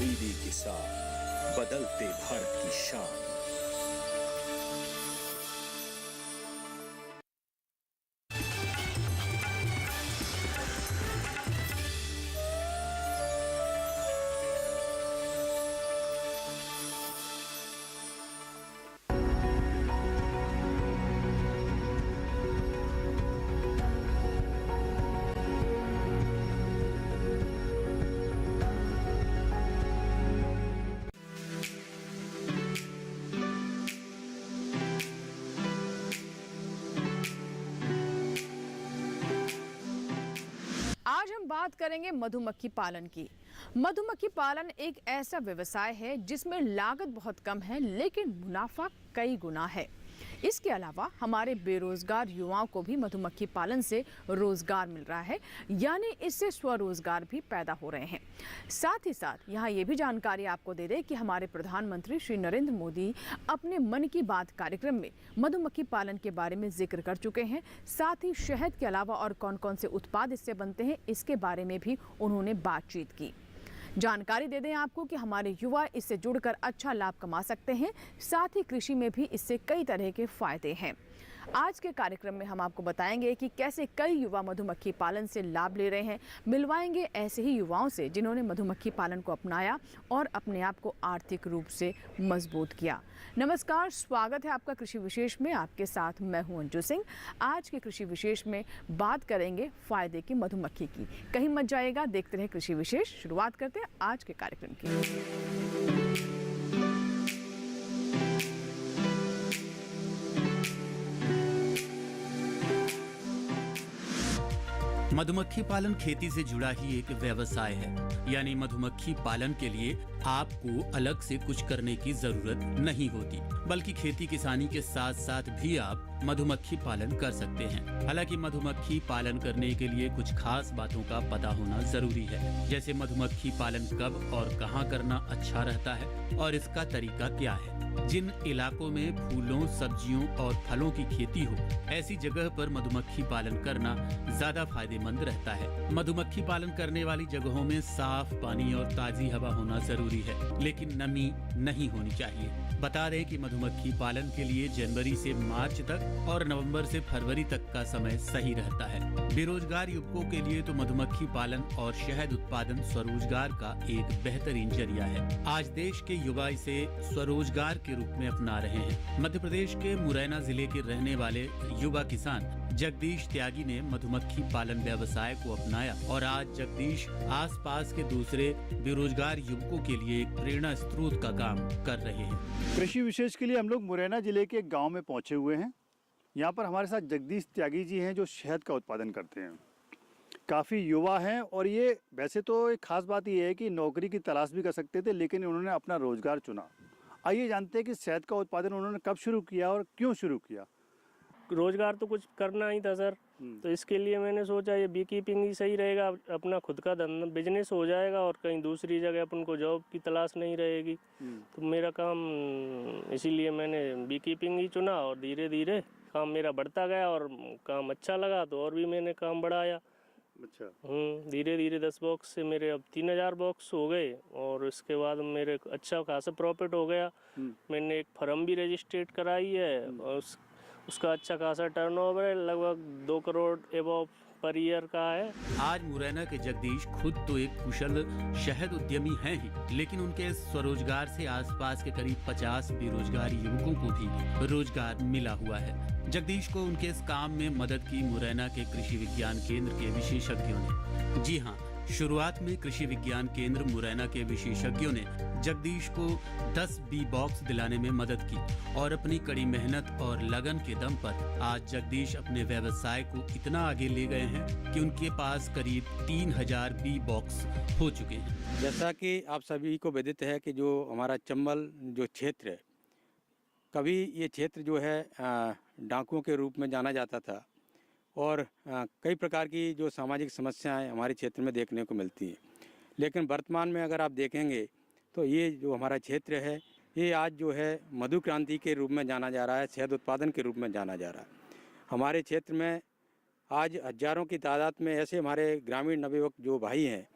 तब्दीली के साथ बदलते भारत की शान। आज हम बात करेंगे मधुमक्खी पालन की। मधुमक्खी पालन एक ऐसा व्यवसाय है जिसमें लागत बहुत कम है लेकिन मुनाफा कई गुना है। इसके अलावा हमारे बेरोजगार युवाओं को भी मधुमक्खी पालन से रोजगार मिल रहा है, यानी इससे स्वरोजगार भी पैदा हो रहे हैं। साथ ही साथ यहाँ ये भी जानकारी आपको दे दें कि हमारे प्रधानमंत्री श्री नरेंद्र मोदी अपने मन की बात कार्यक्रम में मधुमक्खी पालन के बारे में जिक्र कर चुके हैं। साथ ही शहद के अलावा और कौन कौन से उत्पाद इससे बनते हैं इसके बारे में भी उन्होंने बातचीत की। जानकारी दे दें आपको कि हमारे युवा इससे जुड़कर अच्छा लाभ कमा सकते हैं। साथ ही कृषि में भी इससे कई तरह के फायदे हैं। आज के कार्यक्रम में हम आपको बताएंगे कि कैसे कई युवा मधुमक्खी पालन से लाभ ले रहे हैं। मिलवाएंगे ऐसे ही युवाओं से जिन्होंने मधुमक्खी पालन को अपनाया और अपने आप को आर्थिक रूप से मजबूत किया। नमस्कार, स्वागत है आपका कृषि विशेष में। आपके साथ मैं हूं अंजू सिंह। आज के कृषि विशेष में बात करेंगे फायदे की मधुमक्खी की। कहीं मत जाइएगा, देखते रहे कृषि विशेष। शुरुआत करते हैं आज के कार्यक्रम की। मधुमक्खी पालन खेती से जुड़ा ही एक व्यवसाय है, यानी मधुमक्खी पालन के लिए आपको अलग से कुछ करने की जरूरत नहीं होती, बल्कि खेती किसानी के साथ साथ भी आप मधुमक्खी पालन कर सकते हैं। हालांकि मधुमक्खी पालन करने के लिए कुछ खास बातों का पता होना जरूरी है, जैसे मधुमक्खी पालन कब और कहां करना अच्छा रहता है और इसका तरीका क्या है। जिन इलाकों में फूलों, सब्जियों और फलों की खेती हो, ऐसी जगह पर मधुमक्खी पालन करना ज्यादा फायदेमंद रहता है। मधुमक्खी पालन करने वाली जगहों में साफ पानी और ताजी हवा होना जरूरी है, लेकिन नमी नहीं होनी चाहिए। बता दें कि मधुमक्खी पालन के लिए जनवरी से मार्च तक और नवंबर से फरवरी तक का समय सही रहता है। बेरोजगार युवकों के लिए तो मधुमक्खी पालन और शहद उत्पादन स्वरोजगार का एक बेहतरीन जरिया है। आज देश के युवा इसे स्वरोजगार के रूप में अपना रहे हैं। मध्य प्रदेश के मुरैना जिले के रहने वाले युवा किसान जगदीश त्यागी ने मधुमक्खी पालन व्यवसाय को अपनाया और आज जगदीश आसपास के दूसरे बेरोजगार युवकों के लिए एक प्रेरणा स्रोत का काम कर रहे हैं। कृषि विशेष के लिए हम लोग मुरैना जिले के गांव में पहुंचे हुए हैं। यहाँ पर हमारे साथ जगदीश त्यागी जी हैं जो शहद का उत्पादन करते हैं। काफ़ी युवा हैं और ये वैसे तो एक खास बात ये है कि नौकरी की तलाश भी कर सकते थे, लेकिन उन्होंने अपना रोजगार चुना। आइए जानते हैं कि शहद का उत्पादन उन्होंने कब शुरू किया और क्यों शुरू किया। रोजगार तो कुछ करना ही था सर, तो इसके लिए मैंने सोचा ये बी कीपिंग ही सही रहेगा। अपना खुद का धंधा बिजनेस हो जाएगा और कहीं दूसरी जगह अपन को जॉब की तलाश नहीं रहेगी। तो मेरा काम इसीलिए मैंने बी कीपिंग ही चुना और धीरे धीरे काम मेरा बढ़ता गया और काम अच्छा लगा तो और भी मैंने काम बढ़ाया। अच्छा। धीरे धीरे 10 बॉक्स से मेरे अब 3000 बॉक्स हो गए और उसके बाद मेरे अच्छा खासा प्रॉफिट हो गया। मैंने एक फर्म भी रजिस्ट्रेट कराई है और उसका अच्छा खासा टर्नओवर है, लगभग 2 करोड़ एबव पर ईयर का है। आज मुरैना के जगदीश खुद तो एक कुशल शहद उद्यमी हैं ही, लेकिन उनके स्वरोजगार से आसपास के करीब 50 बेरोजगार युवकों को भी रोजगार मिला हुआ है। जगदीश को उनके इस काम में मदद की मुरैना के कृषि विज्ञान केंद्र के विशेषज्ञों ने। जी हाँ, शुरुआत में कृषि विज्ञान केंद्र मुरैना के विशेषज्ञों ने जगदीश को 10 बी बॉक्स दिलाने में मदद की और अपनी कड़ी मेहनत और लगन के दम पर आज जगदीश अपने व्यवसाय को इतना आगे ले गए हैं कि उनके पास करीब 3000 बी बॉक्स हो चुके हैं। जैसा कि आप सभी को विदित है कि जो हमारा चंबल जो क्षेत्र है, कभी ये क्षेत्र जो है डाकुओं के रूप में जाना जाता था और कई प्रकार की जो सामाजिक समस्याएं हमारे क्षेत्र में देखने को मिलती हैं। लेकिन वर्तमान में अगर आप देखेंगे तो ये जो हमारा क्षेत्र है ये आज जो है मधु क्रांति के रूप में जाना जा रहा है, शहद उत्पादन के रूप में जाना जा रहा है। हमारे क्षेत्र में आज हजारों की तादाद में ऐसे हमारे ग्रामीण नवयुवक जो भाई हैं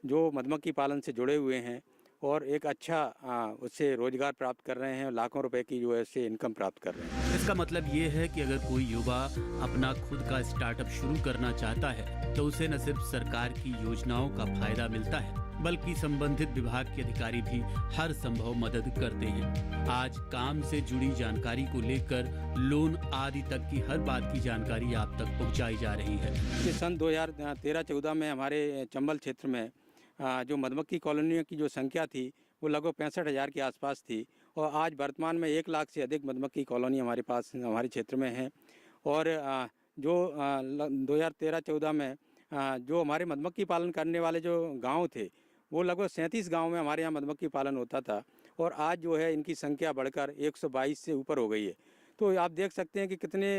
जो मधुमक्खी पालन से जुड़े हुए हैं और एक अच्छा उससे रोजगार प्राप्त कर रहे हैं, लाखों रुपए की जो है उससे इनकम प्राप्त कर रहे हैं। इसका मतलब ये है कि अगर कोई युवा अपना खुद का स्टार्टअप शुरू करना चाहता है तो उसे न सिर्फ सरकार की योजनाओं का फायदा मिलता है बल्कि संबंधित विभाग के अधिकारी भी हर संभव मदद करते हैं। आज काम से जुड़ी जानकारी को लेकर लोन आदि तक की हर बात की जानकारी आप तक पहुंचाई जा रही है। कि सन 2013-14 में हमारे चंबल क्षेत्र में जो मधुमक्खी कॉलोनियों की जो संख्या थी वो लगभग 65,000 के आसपास थी और आज वर्तमान में 1 लाख से अधिक मधुमक्खी कॉलोनी हमारे पास हमारे क्षेत्र में है। और जो 2013-14 में जो हमारे मधुमक्खी पालन करने वाले जो गांव थे वो लगभग 37 गांव में हमारे यहाँ मधुमक्खी पालन होता था और आज जो है इनकी संख्या बढ़कर 122 से ऊपर हो गई है। तो आप देख सकते हैं कि कितने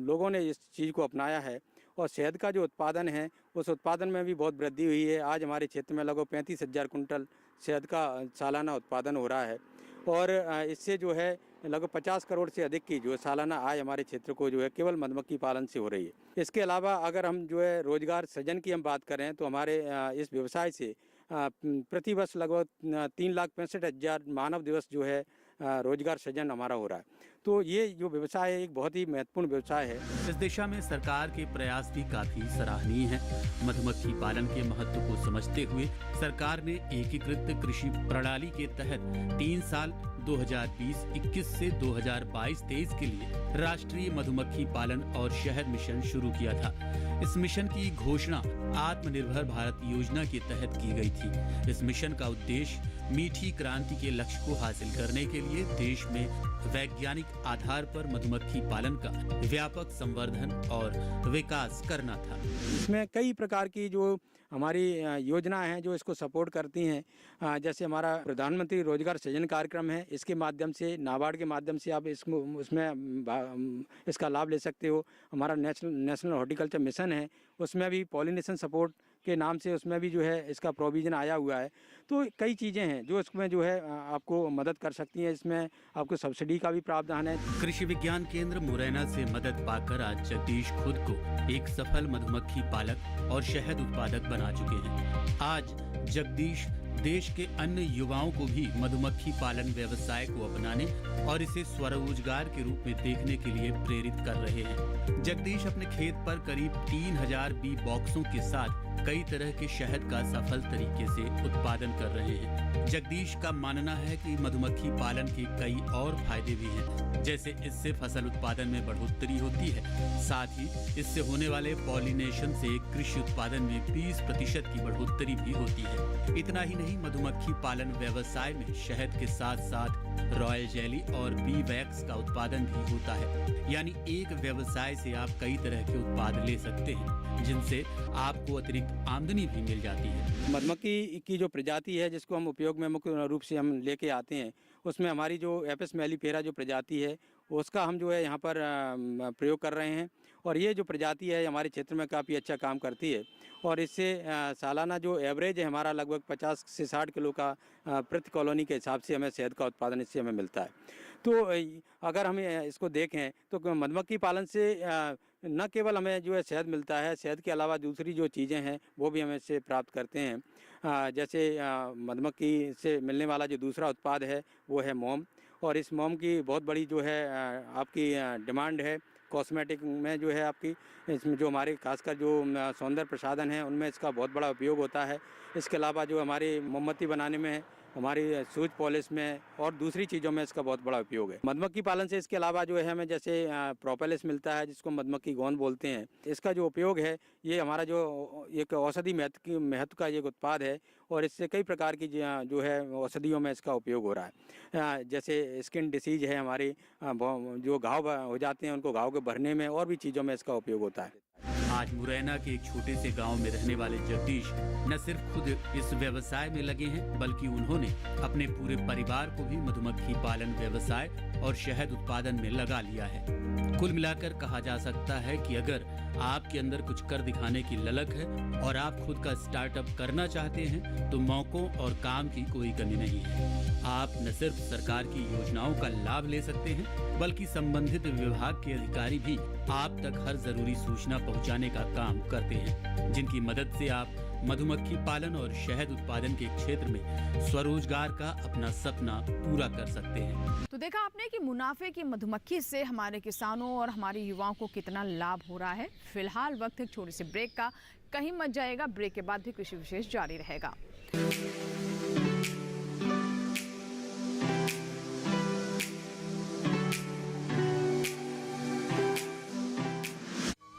लोगों ने इस चीज़ को अपनाया है और शहद का जो उत्पादन है उस उत्पादन में भी बहुत वृद्धि हुई है। आज हमारे क्षेत्र में लगभग 35,000 कुंटल शहद का सालाना उत्पादन हो रहा है और इससे जो है लगभग 50 करोड़ से अधिक की जो सालाना आय हमारे क्षेत्र को जो है केवल मधुमक्खी पालन से हो रही है। इसके अलावा अगर हम जो है रोजगार सृजन की हम बात करें तो हमारे इस व्यवसाय से प्रतिवर्ष लगभग 3,65,000 मानव दिवस जो है रोजगार सृजन हमारा हो रहा है। तो ये जो व्यवसाय है एक बहुत ही महत्वपूर्ण व्यवसाय है। इस दिशा में सरकार के प्रयास भी काफी सराहनीय हैं। मधुमक्खी पालन के महत्व को समझते हुए सरकार ने एकीकृत कृषि प्रणाली के तहत 3 साल 2020-21 से 2022-23 के लिए राष्ट्रीय मधुमक्खी पालन और शहद मिशन शुरू किया था। इस मिशन की घोषणा आत्मनिर्भर भारत योजना के तहत की गई थी। इस मिशन का उद्देश्य मीठी क्रांति के लक्ष्य को हासिल करने के लिए देश में वैज्ञानिक आधार पर मधुमक्खी पालन का व्यापक संवर्धन और विकास करना था। इसमें कई प्रकार की जो हमारी योजना है जो इसको सपोर्ट करती हैं, जैसे हमारा प्रधानमंत्री रोजगार सृजन कार्यक्रम है, इसके माध्यम से नाबार्ड के माध्यम से आप उसमें इसका लाभ ले सकते हो। हमारा नेशनल हॉर्टिकल्चर मिशन है, उसमें भी पॉलिनेशन सपोर्ट के नाम से उसमें भी जो है इसका प्रोविज़न आया हुआ है। तो कई चीज़ें हैं जो इसमें जो है आपको मदद कर सकती हैं। इसमें आपको सब्सिडी का भी प्रावधान है। कृषि विज्ञान केंद्र मुरैना से मदद पाकर आज जगदीश खुद को एक सफल मधुमक्खी पालक और शहद उत्पादक बना चुके हैं। आज जगदीश देश के अन्य युवाओं को भी मधुमक्खी पालन व्यवसाय को अपनाने और इसे स्वरोजगार के रूप में देखने के लिए प्रेरित कर रहे हैं। जगदीश अपने खेत पर करीब 3,000 बी बॉक्सों के साथ कई तरह के शहद का सफल तरीके से उत्पादन कर रहे हैं। जगदीश का मानना है कि मधुमक्खी पालन के कई और फायदे भी हैं, जैसे इससे फसल उत्पादन में बढ़ोतरी होती है, साथ ही इससे होने वाले पॉलिनेशन से कृषि उत्पादन में 20% की बढ़ोतरी भी होती है। इतना ही नहीं, मधुमक्खी पालन व्यवसाय में शहद के साथ साथ रॉयल जेली और बी वैक्स का उत्पादन भी होता है। यानी एक व्यवसाय से आप कई तरह के उत्पाद ले सकते हैं जिनसे आपको अतिरिक्त आमदनी भी मिल जाती है। मधुमक्खी की जो प्रजाति है जिसको हम उपयोग में मुख्य रूप से हम लेके आते हैं, उसमें हमारी जो एपिस मेलिफेरा जो प्रजाति है उसका हम जो है यहाँ पर प्रयोग कर रहे हैं और ये जो प्रजाति है हमारे क्षेत्र में काफ़ी अच्छा काम करती है और इससे सालाना जो एवरेज है हमारा लगभग 50 से 60 किलो का प्रति कॉलोनी के हिसाब से हमें शहद का उत्पादन इससे हमें मिलता है। तो अगर हम इसको देखें तो मधुमक्खी पालन से न केवल हमें जो है शहद मिलता है, शहद के अलावा दूसरी जो चीज़ें हैं वो भी हम इससे प्राप्त करते हैं। जैसे मधुमक्खी से मिलने वाला जो दूसरा उत्पाद है वो है मोम, और इस मोम की बहुत बड़ी जो है आपकी डिमांड है। कॉस्मेटिक में जो है आपकी इसमें जो हमारे खासकर जो सौंदर्य प्रसाधन है उनमें इसका बहुत बड़ा उपयोग होता है। इसके अलावा जो हमारी मोमबत्ती बनाने में, हमारी शूज पॉलिश में और दूसरी चीज़ों में इसका बहुत बड़ा उपयोग है। मधुमक्खी पालन से इसके अलावा जो है हमें जैसे प्रोपेलिस मिलता है जिसको मधुमक्खी गोंद बोलते हैं। इसका जो उपयोग है ये हमारा जो एक औषधि महत्व का एक उत्पाद है और इससे कई प्रकार की जो है औषधियों में इसका उपयोग हो रहा है। जैसे स्किन डिसीज है हमारी, जो घाव हो जाते हैं उनको घाव के भरने में और भी चीज़ों में इसका उपयोग होता है। आज मुरैना के एक छोटे से गांव में रहने वाले जगदीश न सिर्फ खुद इस व्यवसाय में लगे हैं बल्कि उन्होंने अपने पूरे परिवार को भी मधुमक्खी पालन व्यवसाय और शहद उत्पादन में लगा लिया है। कुल मिलाकर कहा जा सकता है कि अगर आपके अंदर कुछ कर दिखाने की ललक है और आप खुद का स्टार्टअप करना चाहते हैं तो मौकों और काम की कोई कमी नहीं है। आप न सिर्फ सरकार की योजनाओं का लाभ ले सकते हैं बल्कि संबंधित विभाग के अधिकारी भी आप तक हर जरूरी सूचना पहुंचाने का काम करते हैं, जिनकी मदद से आप मधुमक्खी पालन और शहद उत्पादन के क्षेत्र में स्वरोजगार का अपना सपना पूरा कर सकते हैं। तो देखा आपने कि मुनाफे की मधुमक्खी से हमारे किसानों और हमारे युवाओं को कितना लाभ हो रहा है। फिलहाल वक्त एक छोटी सी ब्रेक का, कहीं मत जाएगा। ब्रेक के बाद भी कृषि विशेष जारी रहेगा।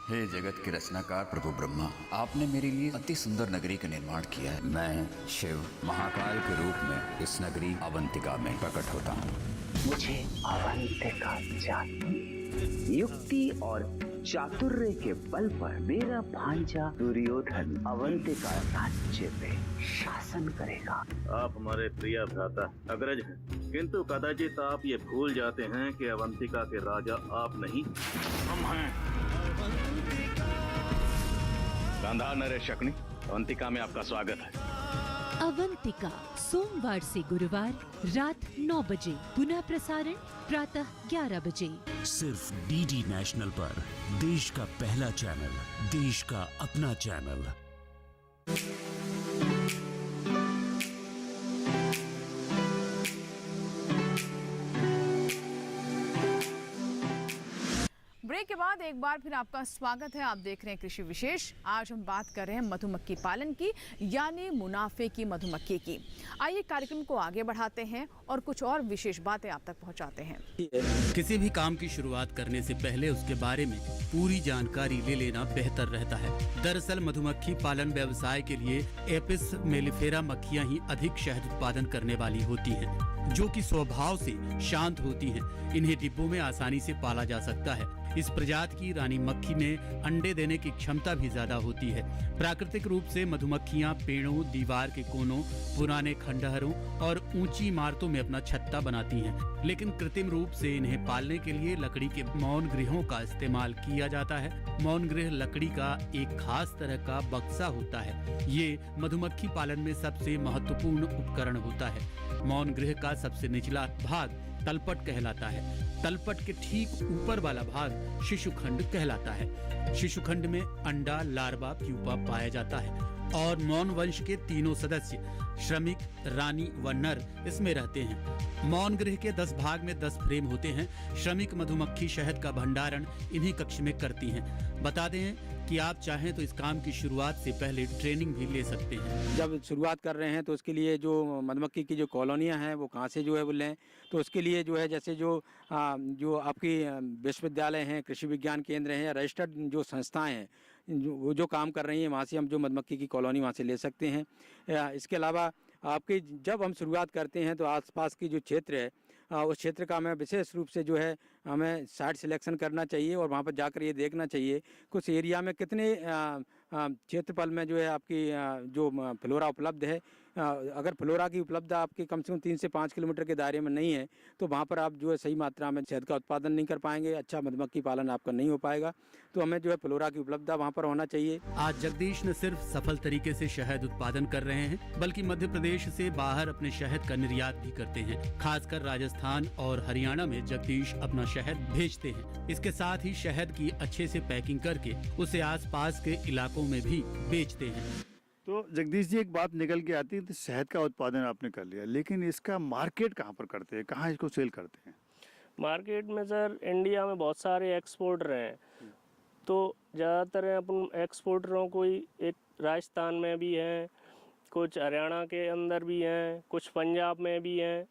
हे जगत के रचनाकार प्रभु ब्रह्मा, आपने मेरे लिए अति सुंदर नगरी का निर्माण किया है। मैं शिव महाकाल के रूप में इस नगरी अवंतिका में प्रकट होता हूँ। मुझे अवंतिका चाहिए। युक्ति और चातुर्य के बल पर मेरा भांजा दुर्योधन अवंतिका राज्य पे शासन करेगा। आप हमारे प्रिय भ्राता अग्रज हैं, किंतु कदाचित आप ये भूल जाते हैं कि अवंतिका के राजा आप नहीं, हम हैं। गांधार नरेश शक्नि, अवंतिका में आपका स्वागत है। अवंतिका सोमवार से गुरुवार रात 9 बजे, पुनः प्रसारण प्रातः 11 बजे, सिर्फ डीडी नेशनल पर। देश का पहला चैनल, देश का अपना चैनल। ब्रेक के बाद एक बार फिर आपका स्वागत है। आप देख रहे हैं कृषि विशेष। आज हम बात कर रहे हैं मधुमक्खी पालन की, यानी मुनाफे की मधुमक्खी की। आइए कार्यक्रम को आगे बढ़ाते हैं और कुछ और विशेष बातें आप तक पहुंचाते हैं। किसी भी काम की शुरुआत करने से पहले उसके बारे में पूरी जानकारी ले लेना बेहतर रहता है। दरअसल मधुमक्खी पालन व्यवसाय के लिए एपिस मेलिफेरा मक्खियाँ ही अधिक शहद उत्पादन करने वाली होती हैं, जो कि स्वभाव से शांत होती हैं। इन्हें डिब्बों में आसानी से पाला जा सकता है। इस प्रजाति की रानी मक्खी में अंडे देने की क्षमता भी ज्यादा होती है। प्राकृतिक रूप से मधुमक्खियां पेड़ों, दीवार के कोनों, पुराने खंडहरों और ऊंची इमारतों में अपना छत्ता बनाती हैं। लेकिन कृत्रिम रूप से इन्हें पालने के लिए लकड़ी के मौन गृहों का इस्तेमाल किया जाता है। मौन गृह लकड़ी का एक खास तरह का बक्सा होता है। ये मधुमक्खी पालन में सबसे महत्वपूर्ण उपकरण होता है। मौन गृह का सबसे निचला भाग तलपट कहलाता है। तलपट के ठीक ऊपर वाला भाग शिशुखंड कहलाता है। शिशुखंड में अंडा, लार्वा, प्यूपा पाया जाता है और मौन वंश के तीनों सदस्य श्रमिक, रानी व नर इसमें रहते हैं। मौन गृह के 10 भाग में 10 फ्रेम होते हैं। श्रमिक मधुमक्खी शहद का भंडारण इन्हीं कक्ष में करती हैं। बता दें कि आप चाहें तो इस काम की शुरुआत से पहले ट्रेनिंग भी ले सकते हैं। जब शुरुआत कर रहे हैं तो उसके लिए जो मधुमक्खी की जो कॉलोनियाँ हैं वो कहाँ से जो है वो लें, तो उसके लिए जो है जैसे जो आपकी विश्वविद्यालय हैं, कृषि विज्ञान केंद्र हैं या रजिस्टर्ड जो संस्थाएं हैं जो काम कर रही हैं, वहाँ से हम जो मधुमक्खी की कॉलोनी वहाँ से ले सकते हैं। इसके अलावा आपके जब हम शुरुआत करते हैं तो आसपास की जो क्षेत्र है उस क्षेत्र का हमें विशेष रूप से जो है हमें साइट सिलेक्शन करना चाहिए और वहाँ पर जाकर ये देखना चाहिए कुछ एरिया में कितने क्षेत्रफल में जो है आपकी जो फ्लोरा उपलब्ध है। अगर फ्लोरा की उपलब्धता आपके कम से कम 3 से 5 किलोमीटर के दायरे में नहीं है तो वहाँ पर आप जो है सही मात्रा में शहद का उत्पादन नहीं कर पाएंगे, अच्छा मधुमक्खी पालन आपका नहीं हो पाएगा। तो हमें जो है फ्लोरा की उपलब्धता वहाँ पर होना चाहिए। आज जगदीश न सिर्फ सफल तरीके से शहद उत्पादन कर रहे हैं, बल्कि मध्य प्रदेश से बाहर अपने शहद का निर्यात भी करते हैं। खासकर राजस्थान और हरियाणा में जगदीश अपना शहद भेजते हैं। इसके साथ ही शहद की अच्छे से पैकिंग करके उसे आसपास के इलाकों में भी बेचते हैं। तो जगदीश जी, एक बात निकल के आती है, तो शहद का उत्पादन आपने कर लिया, लेकिन इसका मार्केट कहाँ पर करते हैं, कहाँ इसको सेल करते हैं? मार्केट में सर इंडिया में बहुत सारे एक्सपोर्टर हैं, तो ज़्यादातर अपन एक्सपोर्टरों को ही एक राजस्थान में भी हैं, कुछ हरियाणा के अंदर भी हैं, कुछ पंजाब में भी हैं।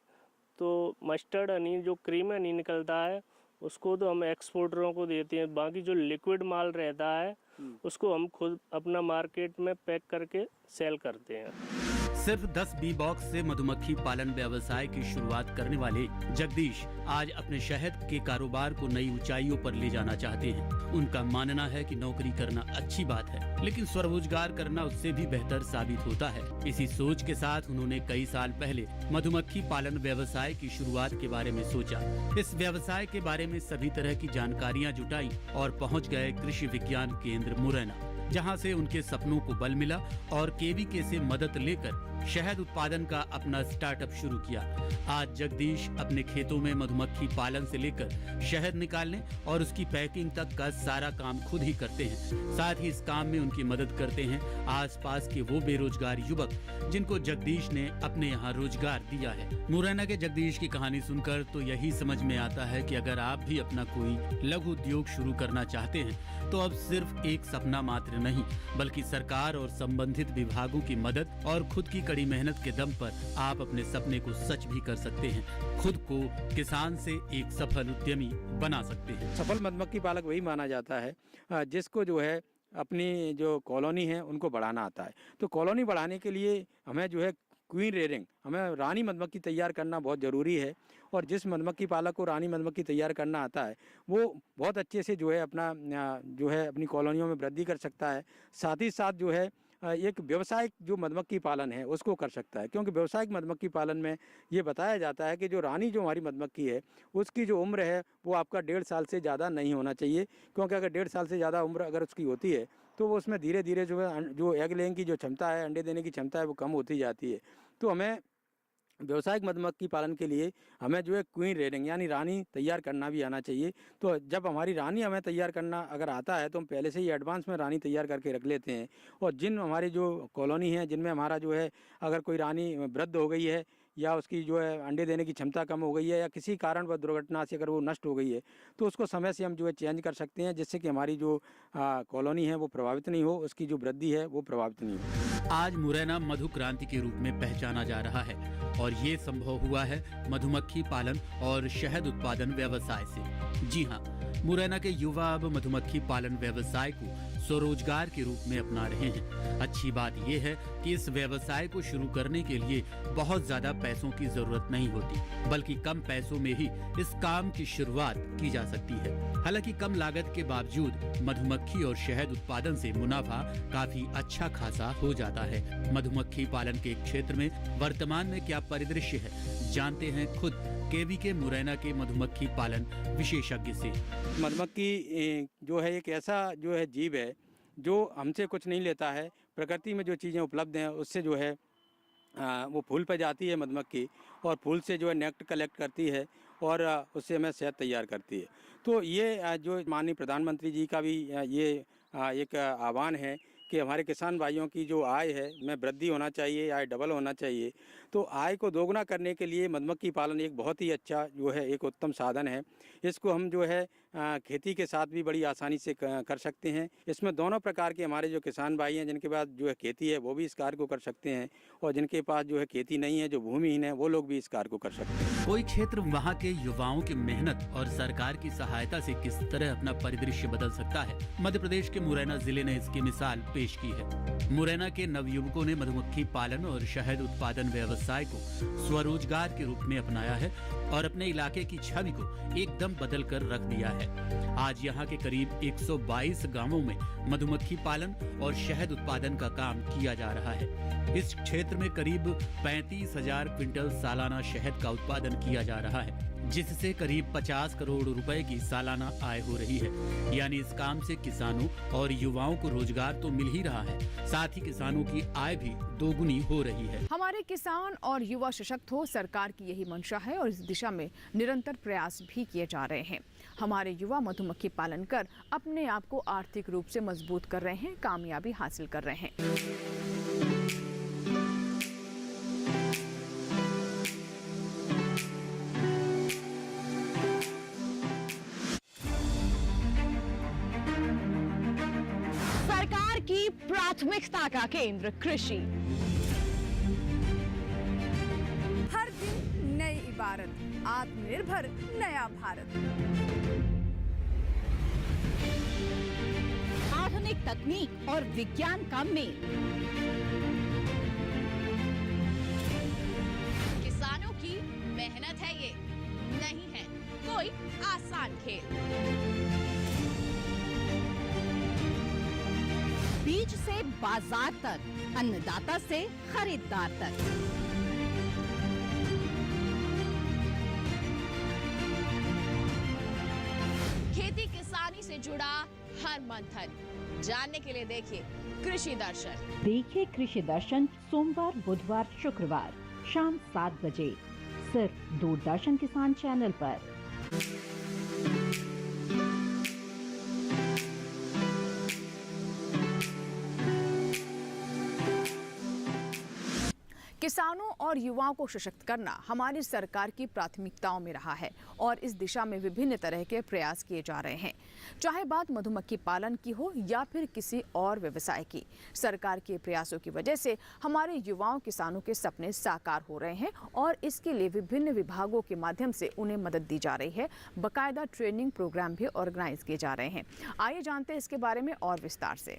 तो मस्टर्ड हनी जो क्रीम हनी निकलता है उसको तो हम एक्सपोर्टरों को देते हैं। बाकी जो लिक्विड माल रहता है उसको हम खुद अपना मार्केट में पैक करके सेल करते हैं। सिर्फ 10 बी बॉक्स से मधुमक्खी पालन व्यवसाय की शुरुआत करने वाले जगदीश आज अपने शहद के कारोबार को नई ऊंचाइयों पर ले जाना चाहते हैं। उनका मानना है कि नौकरी करना अच्छी बात है, लेकिन स्वरोजगार करना उससे भी बेहतर साबित होता है। इसी सोच के साथ उन्होंने कई साल पहले मधुमक्खी पालन व्यवसाय की शुरुआत के बारे में सोचा। इस व्यवसाय के बारे में सभी तरह की जानकारियाँ जुटाई और पहुँच गए कृषि विज्ञान केंद्र मुरैना। जहां से उनके सपनों को बल मिला और केवीके से मदद लेकर शहद उत्पादन का अपना स्टार्टअप शुरू किया। आज जगदीश अपने खेतों में मधुमक्खी पालन से लेकर शहद निकालने और उसकी पैकिंग तक का सारा काम खुद ही करते हैं। साथ ही इस काम में उनकी मदद करते हैं आसपास के वो बेरोजगार युवक जिनको जगदीश ने अपने यहाँ रोजगार दिया है। मुरैना के जगदीश की कहानी सुनकर तो यही समझ में आता है कि अगर आप भी अपना कोई लघु उद्योग शुरू करना चाहते हैं तो अब सिर्फ एक सपना मात्र नहीं बल्कि सरकार और संबंधित विभागों की मदद और खुद की कड़ी मेहनत के दम पर आप अपने सपने को सच भी कर सकते हैं। खुद को किसान से एक सफल उद्यमी बना सकते हैं। सफल मधुमक्खी पालक वही माना जाता है जिसको जो है अपनी जो कॉलोनी है उनको बढ़ाना आता है। तो कॉलोनी बढ़ाने के लिए हमें जो है क्वीन रेयरिंग, हमें रानी मधुमक्खी तैयार करना बहुत ज़रूरी है। और जिस मधुमक्खी पालक को रानी मधुमक्खी तैयार करना आता है वो बहुत अच्छे से जो है अपना जो है अपनी कॉलोनियों में वृद्धि कर सकता है। साथ ही साथ जो है एक व्यवसायिक जो मधुमक्खी पालन है उसको कर सकता है, क्योंकि व्यवसायिक मधुमक्खी पालन में ये बताया जाता है कि जो रानी जो हमारी मधुमक्खी है उसकी जो उम्र है वो आपका 1.5 साल से ज़्यादा नहीं होना चाहिए, क्योंकि अगर 1.5 साल से ज़्यादा उम्र अगर उसकी होती है तो वो उसमें धीरे धीरे जो है जो एग लेइंग की जो क्षमता है, अंडे देने की क्षमता है वो कम होती जाती है। तो हमें व्यवसायिक मधुमक्खी पालन के लिए हमें जो है क्वीन रेयरिंग यानी रानी तैयार करना भी आना चाहिए। तो जब हमारी रानी हमें तैयार करना अगर आता है तो हम पहले से ही एडवांस में रानी तैयार करके रख लेते हैं। और जिन हमारी जो कॉलोनी है जिनमें हमारा जो है अगर कोई रानी वृद्ध हो गई है या उसकी जो है अंडे देने की क्षमता कम हो गई है या किसी कारण वह दुर्घटना से अगर वो नष्ट हो गई है तो उसको समय से हम जो है चेंज कर सकते हैं, जिससे कि हमारी जो कॉलोनी है वो प्रभावित नहीं हो, उसकी जो वृद्धि है वो प्रभावित नहीं हो। आज मुरैना मधु क्रांति के रूप में पहचाना जा रहा है और ये संभव हुआ है मधुमक्खी पालन और शहद उत्पादन व्यवसाय से। जी हाँ, मुरैना के युवा अब मधुमक्खी पालन व्यवसाय को स्वरोजगार के रूप में अपना रहे हैं। अच्छी बात यह है कि इस व्यवसाय को शुरू करने के लिए बहुत ज्यादा पैसों की जरूरत नहीं होती, बल्कि कम पैसों में ही इस काम की शुरुआत की जा सकती है। हालांकि कम लागत के बावजूद मधुमक्खी और शहद उत्पादन से मुनाफा काफी अच्छा खासा हो जाता है। मधुमक्खी पालन के क्षेत्र में वर्तमान में क्या परिदृश्य है, जानते हैं खुद केवीके मुरैना के मधुमक्खी पालन विशेषज्ञ से। मधुमक्खी जो है एक ऐसा जो है जीव है जो हमसे कुछ नहीं लेता है। प्रकृति में जो चीज़ें उपलब्ध हैं उससे जो है वो फूल पे जाती है मधुमक्खी और फूल से जो है नेक्ट कलेक्ट करती है और उससे हमें शहद तैयार करती है। तो ये जो माननीय प्रधानमंत्री जी का भी ये एक आह्वान है कि हमारे किसान भाइयों की जो आय है में वृद्धि होना चाहिए, आय डबल होना चाहिए। तो आय को दोगुना करने के लिए मधुमक्खी पालन एक बहुत ही अच्छा जो है एक उत्तम साधन है। इसको हम जो है खेती के साथ भी बड़ी आसानी से कर सकते हैं। इसमें दोनों प्रकार के हमारे जो किसान भाई हैं जिनके पास जो है खेती है वो भी इस कार्य को कर सकते हैं और जिनके पास जो है खेती नहीं है, जो भूमिहीन है, वो लोग भी इस कार्य को कर सकते हैं। कोई क्षेत्र वहाँ के युवाओं की मेहनत और सरकार की सहायता से किस तरह अपना परिदृश्य बदल सकता है, मध्य प्रदेश के मुरैना जिले ने इसकी मिसाल पेश की है। मुरैना के नवयुवकों ने मधुमक्खी पालन और शहद उत्पादन व्यवसाय को स्वरोजगार के रूप में अपनाया है और अपने इलाके की छवि को एकदम बदल कर रख दिया है। आज यहाँ के करीब 122 गांवों में मधुमक्खी पालन और शहद उत्पादन का काम किया जा रहा है। इस क्षेत्र में करीब 35,000 क्विंटल सालाना शहद का उत्पादन किया जा रहा है, जिससे करीब 50 करोड़ रुपए की सालाना आय हो रही है। यानी इस काम से किसानों और युवाओं को रोजगार तो मिल ही रहा है, साथ ही किसानों की आय भी दोगुनी हो रही है। हमारे किसान और युवा सशक्त हो, सरकार की यही मंशा है और इस दिशा में निरंतर प्रयास भी किए जा रहे हैं। हमारे युवा मधुमक्खी पालन कर अपने आप को आर्थिक रूप से मजबूत कर रहे हैं, कामयाबी हासिल कर रहे हैं। सरकार की प्राथमिकता का केंद्र कृषि। हर दिन नई इबारत, आत्मनिर्भर नया भारत। आधुनिक तकनीक और विज्ञान का मेल। किसानों की मेहनत है ये, नहीं है कोई आसान खेल। बीज से बाजार तक, अन्नदाता से खरीदार तक। खेती किसानी से जुड़ा हर मंथन, जानने के लिए देखिए कृषि दर्शन। देखिए कृषि दर्शन सोमवार, बुधवार, शुक्रवार शाम 7 बजे सिर्फ दूरदर्शन किसान चैनल पर। किसानों और युवाओं को सशक्त करना हमारी सरकार की प्राथमिकताओं में रहा है और इस दिशा में विभिन्न तरह के प्रयास किए जा रहे हैं। चाहे बात मधुमक्खी पालन की हो या फिर किसी और व्यवसाय की, सरकार के प्रयासों की वजह से हमारे युवाओं किसानों के सपने साकार हो रहे हैं और इसके लिए विभिन्न विभागों के माध्यम से उन्हें मदद दी जा रही है। बाकायदा ट्रेनिंग प्रोग्राम भी ऑर्गेनाइज किए जा रहे हैं। आइए जानते हैं इसके बारे में और विस्तार से।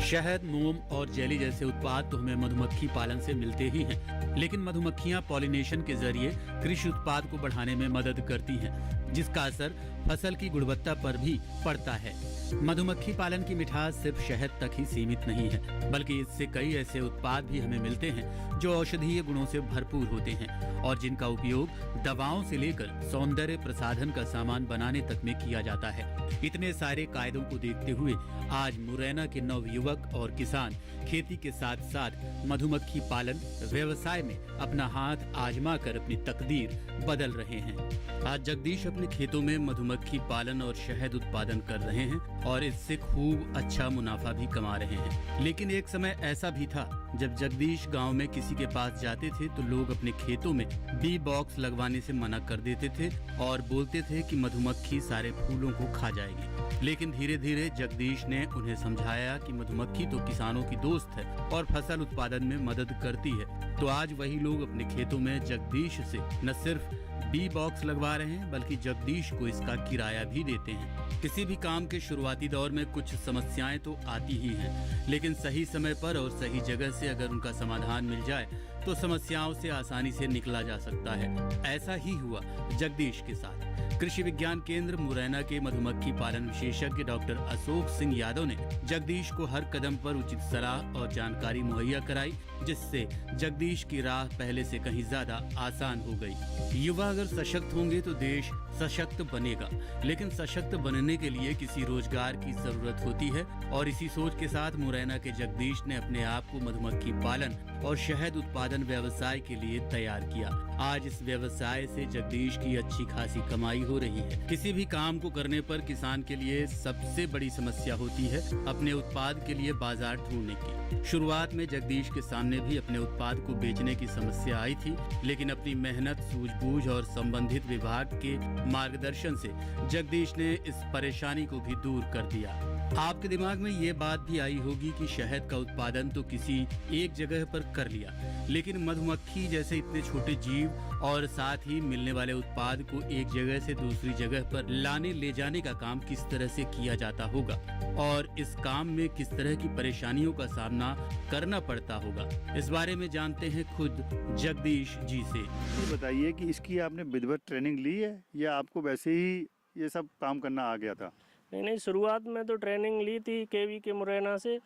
शहद, मोम और जेली जैसे उत्पाद तो हमें मधुमक्खी पालन से मिलते ही हैं, लेकिन मधुमक्खियां पॉलिनेशन के जरिए कृषि उत्पाद को बढ़ाने में मदद करती हैं, जिसका असर फसल की गुणवत्ता पर भी पड़ता है। मधुमक्खी पालन की मिठास सिर्फ शहद तक ही सीमित नहीं है, बल्कि इससे कई ऐसे उत्पाद भी हमें मिलते हैं जो औषधीय गुणों से भरपूर होते हैं और जिनका उपयोग दवाओं से लेकर सौंदर्य प्रसाधन का सामान बनाने तक में किया जाता है। इतने सारे कायदों को देखते हुए आज मुरैना के नवयुवक और किसान खेती के साथ साथ मधुमक्खी पालन व्यवसाय में अपना हाथ आजमा कर अपनी तकदीर बदल रहे हैं। आज जगदीश अपने खेतों में मधुमक्खी पालन और शहद उत्पादन कर रहे हैं और इससे खूब अच्छा मुनाफा भी कमा रहे हैं। लेकिन एक समय ऐसा भी था जब जगदीश गांव में किसी के पास जाते थे तो लोग अपने खेतों में बी बॉक्स लगवाने से मना कर देते थे और बोलते थे कि मधुमक्खी सारे फूलों को खा जाएगी। लेकिन धीरे धीरे जगदीश ने उन्हें समझाया कि मधुमक्खी तो किसानों की दोस्त है और फसल उत्पादन में मदद करती है। तो आज वही लोग अपने खेतों में जगदीश से न सिर्फ बी बॉक्स लगवा रहे हैं, बल्कि जगदीश को इसका किराया भी देते हैं। किसी भी काम के शुरुआती दौर में कुछ समस्याएं तो आती ही हैं, लेकिन सही समय पर और सही जगह से अगर उनका समाधान मिल जाए तो समस्याओं से आसानी से निकला जा सकता है। ऐसा ही हुआ जगदीश के साथ। कृषि विज्ञान केंद्र मुरैना के मधुमक्खी पालन विशेषज्ञ डॉक्टर अशोक सिंह यादव ने जगदीश को हर कदम पर उचित सलाह और जानकारी मुहैया कराई, जिससे जगदीश की राह पहले से कहीं ज्यादा आसान हो गई। युवा अगर सशक्त होंगे तो देश सशक्त बनेगा, लेकिन सशक्त बनने के लिए किसी रोजगार की जरूरत होती है और इसी सोच के साथ मुरैना के जगदीश ने अपने आप को मधुमक्खी पालन और शहद उत्पादन व्यवसाय के लिए तैयार किया। आज इस व्यवसाय से जगदीश की अच्छी खासी कमाई हो रही है। किसी भी काम को करने पर किसान के लिए सबसे बड़ी समस्या होती है अपने उत्पाद के लिए बाजार ढूंढने की। शुरुआत में जगदीश के सामने भी अपने उत्पाद को बेचने की समस्या आई थी, लेकिन अपनी मेहनत, सूझबूझ और संबंधित विभाग के मार्गदर्शन से जगदीश ने इस परेशानी को भी दूर कर दिया। आपके दिमाग में ये बात भी आई होगी कि शहद का उत्पादन तो किसी एक जगह पर कर लिया, लेकिन मधुमक्खी जैसे इतने छोटे जीव और साथ ही मिलने वाले उत्पाद को एक जगह से दूसरी जगह पर लाने ले जाने का काम किस तरह से किया जाता होगा और इस काम में किस तरह की परेशानियों का सामना करना पड़ता होगा, इस बारे में जानते हैं खुद जगदीश जी से। ये बताइए कि इसकी आपने विधिवत ट्रेनिंग ली है या आपको वैसे ही ये सब काम करना आ गया था? नहीं, शुरुआत में तो ट्रेनिंग ली थी केवी के मुरैना से।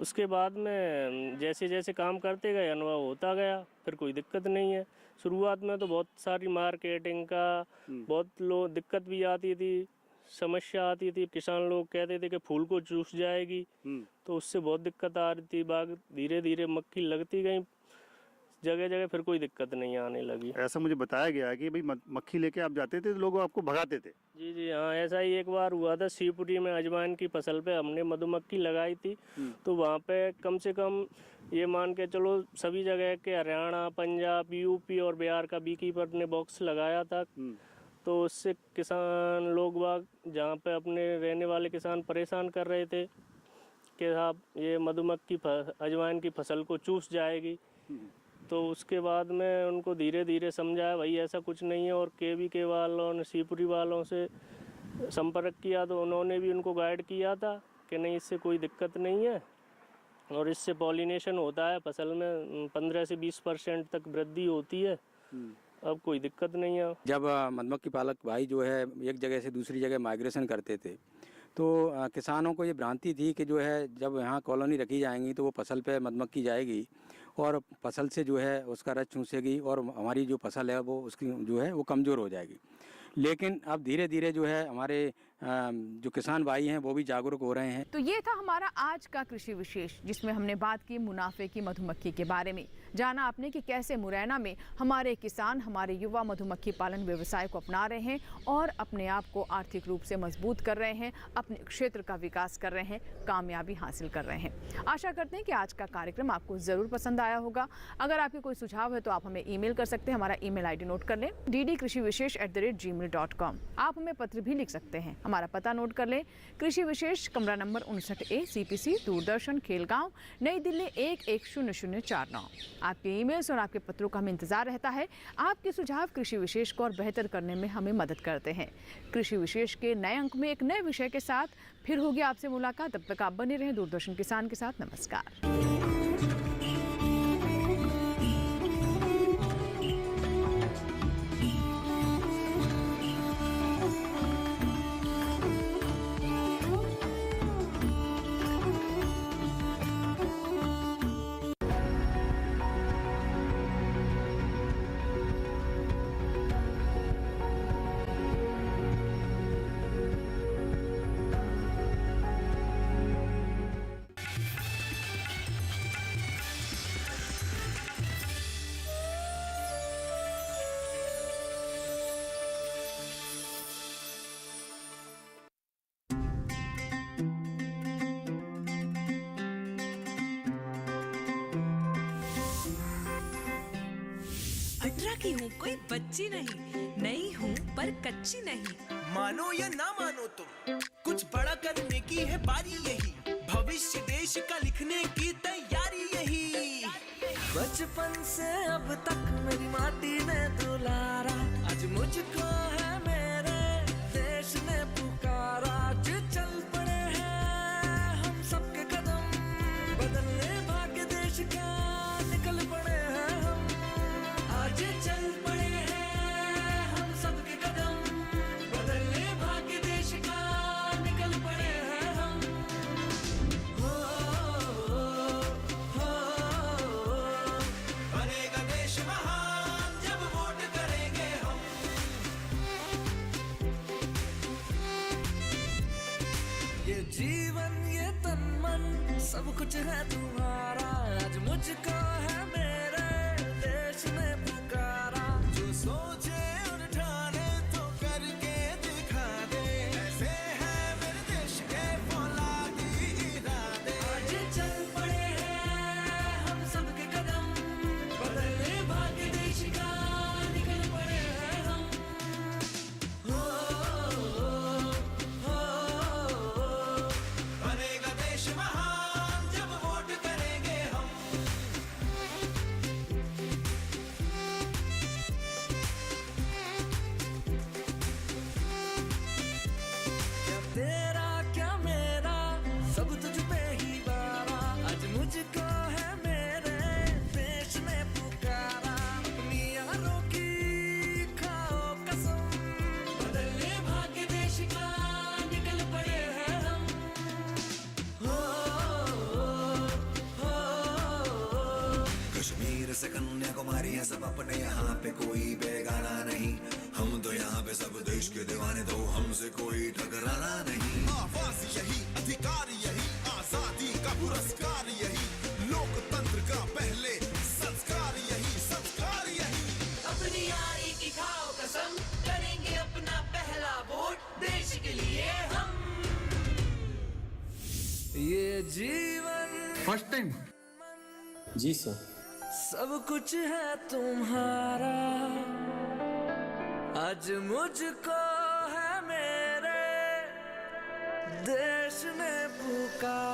उसके बाद में जैसे जैसे काम करते गए अनुभव होता गया, फिर कोई दिक्कत नहीं है। शुरुआत में तो बहुत सारी मार्केटिंग का बहुत दिक्कत भी आती थी, समस्या आती थी। किसान लोग कहते थे कि फूल को चूस जाएगी, तो उससे बहुत दिक्कत आ रही थी। बाग धीरे धीरे मक्खी लगती गई जगह जगह, फिर कोई दिक्कत नहीं आने लगी। ऐसा मुझे बताया गया है कि भाई मक्खी लेके आप जाते थे तो लोग आपको भगाते थे। जी जी हाँ, ऐसा ही एक बार हुआ था। शिवपुरी में अजवाइन की फसल पे हमने मधुमक्खी लगाई थी, तो वहाँ पे कम से कम ये मान के चलो सभी जगह के हरियाणा, पंजाब, यूपी और बिहार का बीकीपर ने बॉक्स लगाया था। तो उससे किसान लोग बाग जहाँ पे अपने रहने वाले किसान परेशान कर रहे थे कि साहब ये मधुमक्खी अजवाइन की फसल को चूस जाएगी। तो उसके बाद में उनको धीरे धीरे समझाया भाई ऐसा कुछ नहीं है, और केवी के वालों ने शिवपुरी वालों से संपर्क किया तो उन्होंने भी उनको गाइड किया था कि नहीं इससे कोई दिक्कत नहीं है और इससे पॉलिनेशन होता है, फसल में 15 से 20% तक वृद्धि होती है, अब कोई दिक्कत नहीं है। जब मधुमक्खी पालक भाई जो है एक जगह से दूसरी जगह माइग्रेशन करते थे तो किसानों को ये भ्रांति थी कि जो है जब यहाँ कॉलोनी रखी जाएंगी तो वो फसल पे मधुमक्खी जाएगी और फसल से जो है उसका रस चूसेगी और हमारी जो फसल है वो उसकी जो है वो कमज़ोर हो जाएगी। लेकिन अब धीरे धीरे जो है हमारे जो किसान भाई हैं वो भी जागरूक हो रहे हैं। तो ये था हमारा आज का कृषि विशेष, जिसमें हमने बात की मुनाफे की मधुमक्खी के बारे में। जाना आपने कि कैसे मुरैना में हमारे किसान, हमारे युवा मधुमक्खी पालन व्यवसाय को अपना रहे हैं और अपने आप को आर्थिक रूप से मजबूत कर रहे हैं, अपने क्षेत्र का विकास कर रहे हैं, कामयाबी हासिल कर रहे हैं। आशा करते हैं कि आज का कार्यक्रम आपको ज़रूर पसंद आया होगा। अगर आपके कोई सुझाव है तो आप हमें ईमेल कर सकते हैं। हमारा ईमेल आईडी नोट कर लें, ddkrishivishesh@gmail.com। आप हमें पत्र भी लिख सकते हैं। हमारा पता नोट कर लें, कृषि विशेष, कमरा number 59A, CPC, Doordarshan, Khelgaon, नई दिल्ली 110049। आपके ईमेल्स और आपके पत्रों का हमें इंतजार रहता है। आपके सुझाव कृषि विशेष को और बेहतर करने में हमें मदद करते हैं। कृषि विशेष के नए अंक में एक नए विषय के साथ फिर होगी आपसे मुलाकात। तब तक आप बने रहें दूरदर्शन किसान के साथ। नमस्कार। की हूँ, कोई बच्ची नहीं, नई हूँ पर कच्ची नहीं। मानो या ना मानो तुम, कुछ बड़ा करने की है बारी यही, भविष्य देश का लिखने की तैयारी यही। बचपन से अब तक मेरी माटी ने दुलारा, आज मुझको है मेरे देश ने पुकारा। आज चल पड़े हैं हम सबके कदम, बदलने भाग्य देश का निकल पड़े हैं हम। आज चल पड़े हैं हम सबके कदम, बदलने भाग्य देश का निकल पड़े हैं हम। हो बनेगा देश महान जब वोट करेंगे हम। ये जीवन ये तन मन सब कुछ है तुम्हारा, आज मुझको है मेरे देश ने पुकारा। जो सोचे और ठाने तो करके दिखा दे, ऐसे है मेरे देश के फौलादी इरादे। आज चल पड़े हैं हम सबके कदम, बदलने भाग्य देश का निकल पड़े हैं हम। हो बनेगा देश महान जब वोट करेंगे हम। क्या तेरा क्या मेरा सब तुझ पे ही बारा, आज मुझको है मेरे देश ने पुकारा। अपनी यारों की खाओ कसम, बदलने भाग्य देश का निकल पड़े हैं हम। हो कश्मीर से कन्याकुमारी है सब अपने, यहाँ पे कोई बेगाना नहीं। हम तो यहाँ पे सब देश के दीवाने, तो हमसे कोई टकराना नहीं। आवाज यही, अधिकार यही, आजादी का पुरस्कार यही, लोकतंत्र का पहले संस्कार यही, संस्कार यही। अपनी यारी की खाओ कसम, करेंगे अपना पहला वोट देश के लिए हम। ये जीवन फर्स्ट टाइम जी सर, सब कुछ है तुम्हारा, आज मुझको है मेरे देश ने पुकारा।